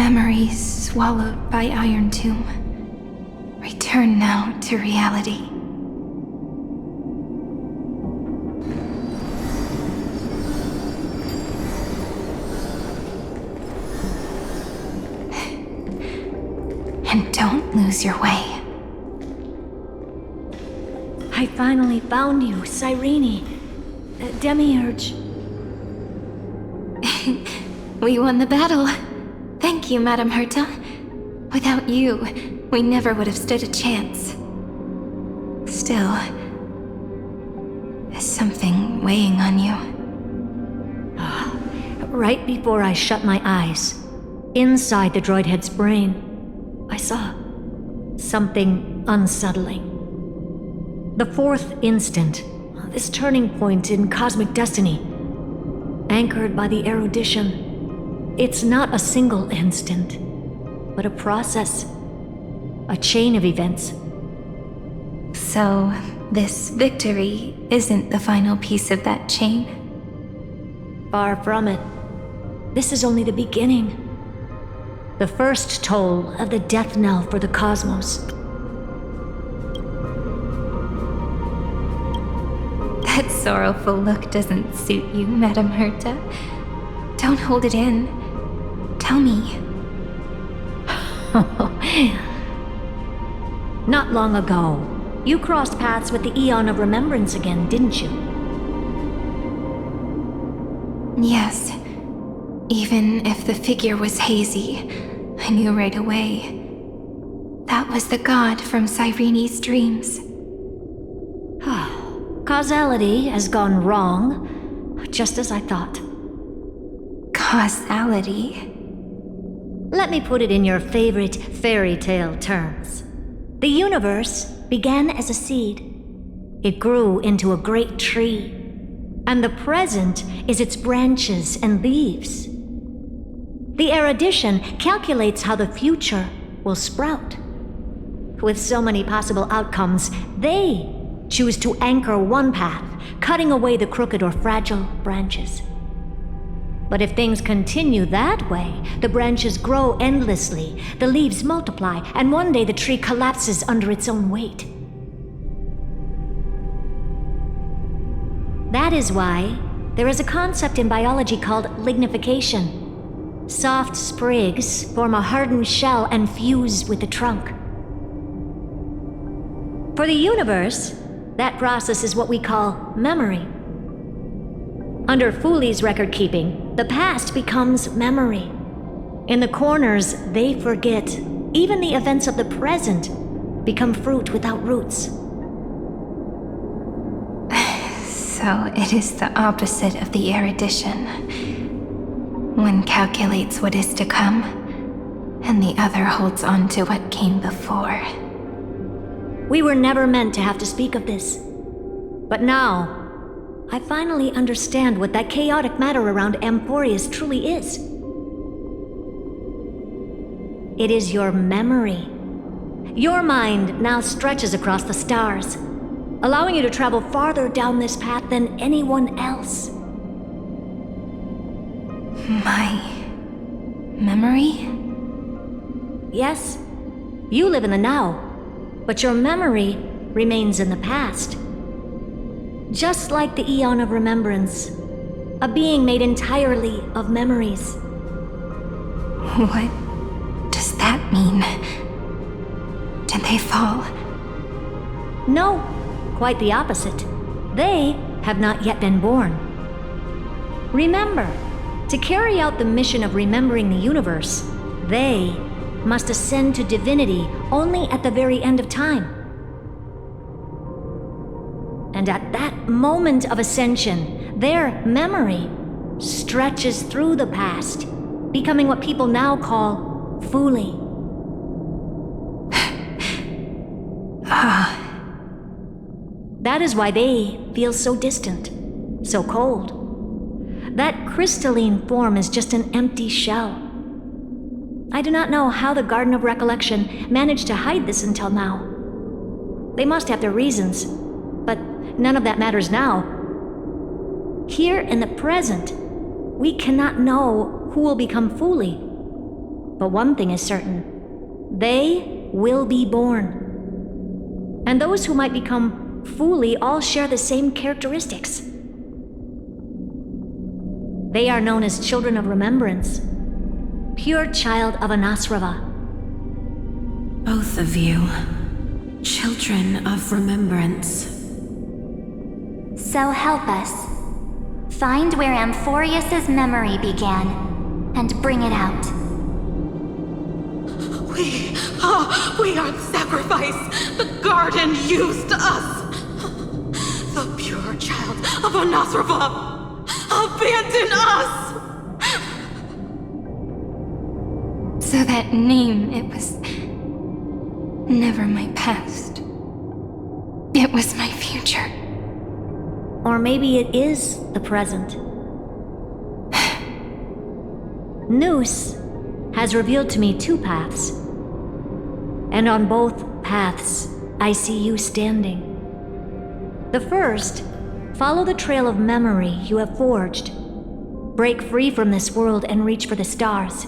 Memories swallowed by Iron Tomb. Return now to reality. And don't lose your way. I finally found you, Cyrene. Demiurge. We won the battle. Thank you, Madam Herta. Without you, we never would have stood a chance. Still, is something weighing on you? Right before I shut my eyes, inside the droid head's brain, I saw something unsettling. The fourth instant, this turning point in cosmic destiny, anchored by the erudition. It's not a single instant, but a process, a chain of events. So, this victory isn't the final piece of that chain? Far from it. This is only the beginning. The first toll of the death knell for the cosmos. That sorrowful look doesn't suit you, Madam Herta. Don't hold it in. Tell me. Not long ago, you crossed paths with the Aeon of Remembrance again, didn't you? Yes. Even if the figure was hazy, I knew right away. That was the god from Cyrene's dreams. Causality has gone wrong, just as I thought. Causality? Let me put it in your favorite fairy tale terms. The universe began as a seed. It grew into a great tree. And the present is its branches and leaves. The erudition calculates how the future will sprout. With so many possible outcomes, they choose to anchor one path, cutting away the crooked or fragile branches. But if things continue that way, the branches grow endlessly, the leaves multiply, and one day the tree collapses under its own weight. That is why there is a concept in biology called lignification. Soft sprigs form a hardened shell and fuse with the trunk. For the universe, that process is what we call memory. Under Fooley's record-keeping, the past becomes memory. In the corners, they forget. Even the events of the present become fruit without roots. So it is the opposite of the erudition. One calculates what is to come, and the other holds on to what came before. We were never meant to have to speak of this. But now, I finally understand what that chaotic matter around Amphorius truly is. It is your memory. Your mind now stretches across the stars, allowing you to travel farther down this path than anyone else. My memory? Yes, you live in the now, but your memory remains in the past. Just like the Aeon of Remembrance, a being made entirely of memories. What does that mean? Did they fall? No, quite the opposite. They have not yet been born. Remember, to carry out the mission of remembering the universe, they must ascend to divinity only at the very end of time. And at that moment of ascension, their memory stretches through the past, becoming what people now call Fooley. That is why they feel so distant, so cold. That crystalline form is just an empty shell. I do not know how the Garden of Recollection managed to hide this until now. They must have their reasons, but none of that matters now. Here in the present, we cannot know who will become Fooley. But one thing is certain. They will be born. And those who might become Fuli all share the same characteristics. They are known as Children of Remembrance, pure child of Anasrava. Both of you, Children of Remembrance. So help us. Find where Amphorius's memory began, and bring it out. We are sacrifice. The garden used us. The pure child of Anasrava. Abandon us! So that name, it was never my past. It was my future. Or maybe it is the present. Noose has revealed to me two paths. And on both paths, I see you standing. The first, follow the trail of memory you have forged. Break free from this world and reach for the stars.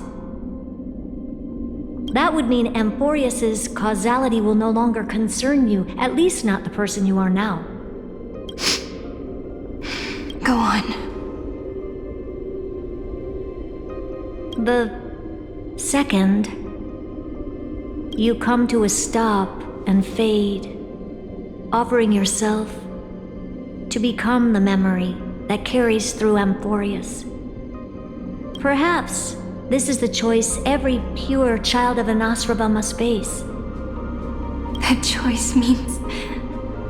That would mean Amphorius's causality will no longer concern you, at least not the person you are now. Go on. The second, you come to a stop and fade, offering yourself to become the memory that carries through Amphorius. Perhaps this is the choice every pure child of Anasrava must face. That choice means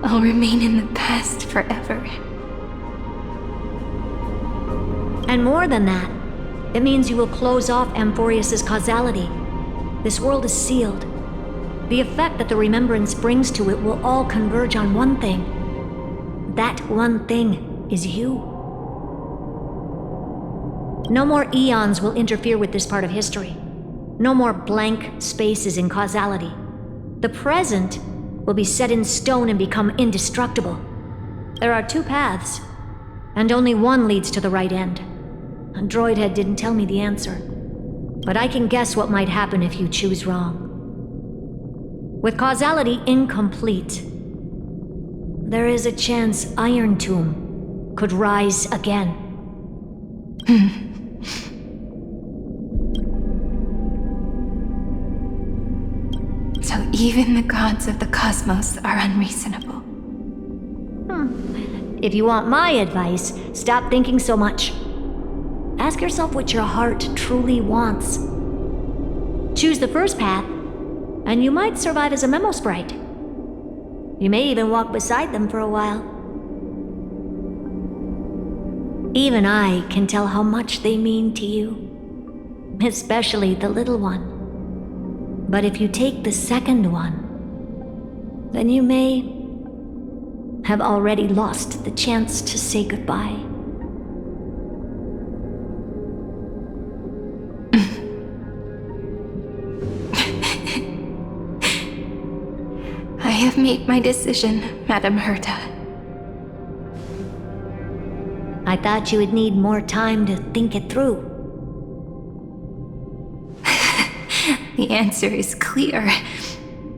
I'll remain in the past forever. And more than that, it means you will close off Amphorius's causality. This world is sealed. The effect that the remembrance brings to it will all converge on one thing. That one thing is you. No more eons will interfere with this part of history. No more blank spaces in causality. The present will be set in stone and become indestructible. There are two paths, and only one leads to the right end. A droidhead didn't tell me the answer, but I can guess what might happen if you choose wrong. With causality incomplete, there is a chance Iron Tomb could rise again. So even the gods of the cosmos are unreasonable. If you want my advice, stop thinking so much. Ask yourself what your heart truly wants. Choose the first path, and you might survive as a memo sprite. You may even walk beside them for a while. Even I can tell how much they mean to you, especially the little one. But if you take the second one, then you may have already lost the chance to say goodbye. I have made my decision, Madam Herta. I thought you would need more time to think it through. The answer is clear,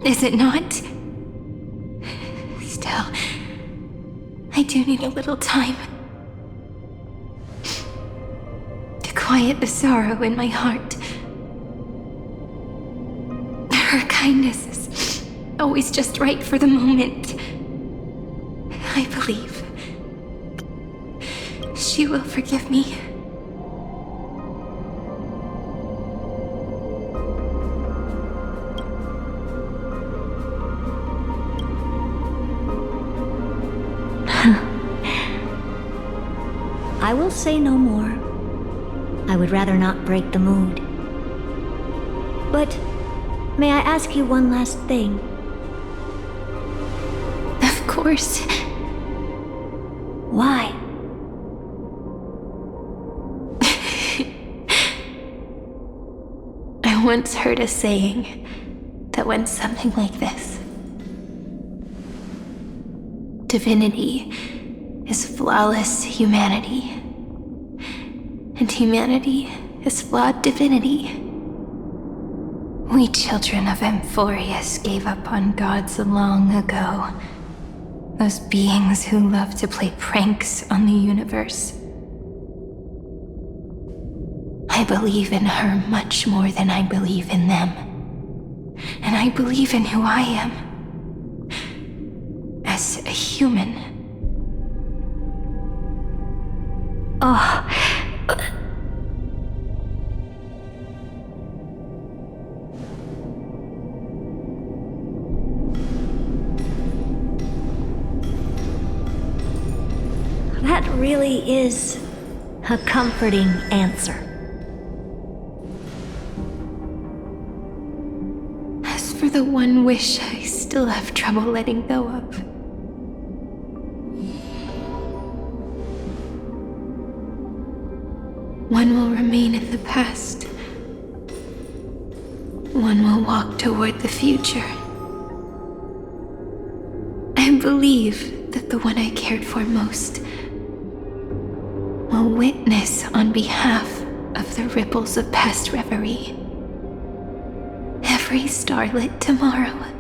is it not? Still, I do need a little time to quiet the sorrow in my heart. Her kindness is always just right for the moment. I believe she will forgive me. I will say no more. I would rather not break the mood. But may I ask you one last thing? Of course. Why? I once heard a saying that went something like this. Divinity is flawless humanity, and humanity is flawed divinity. We children of Amphorius gave up on gods long ago. Those beings who love to play pranks on the universe. I believe in her much more than I believe in them. And I believe in who I am. As a human. Oh. That really is a comforting answer. As for the one wish I still have trouble letting go of. One will remain in the past. One will walk toward the future. I believe that the one I cared for most will witness on behalf of the ripples of past reverie. Every starlit tomorrow.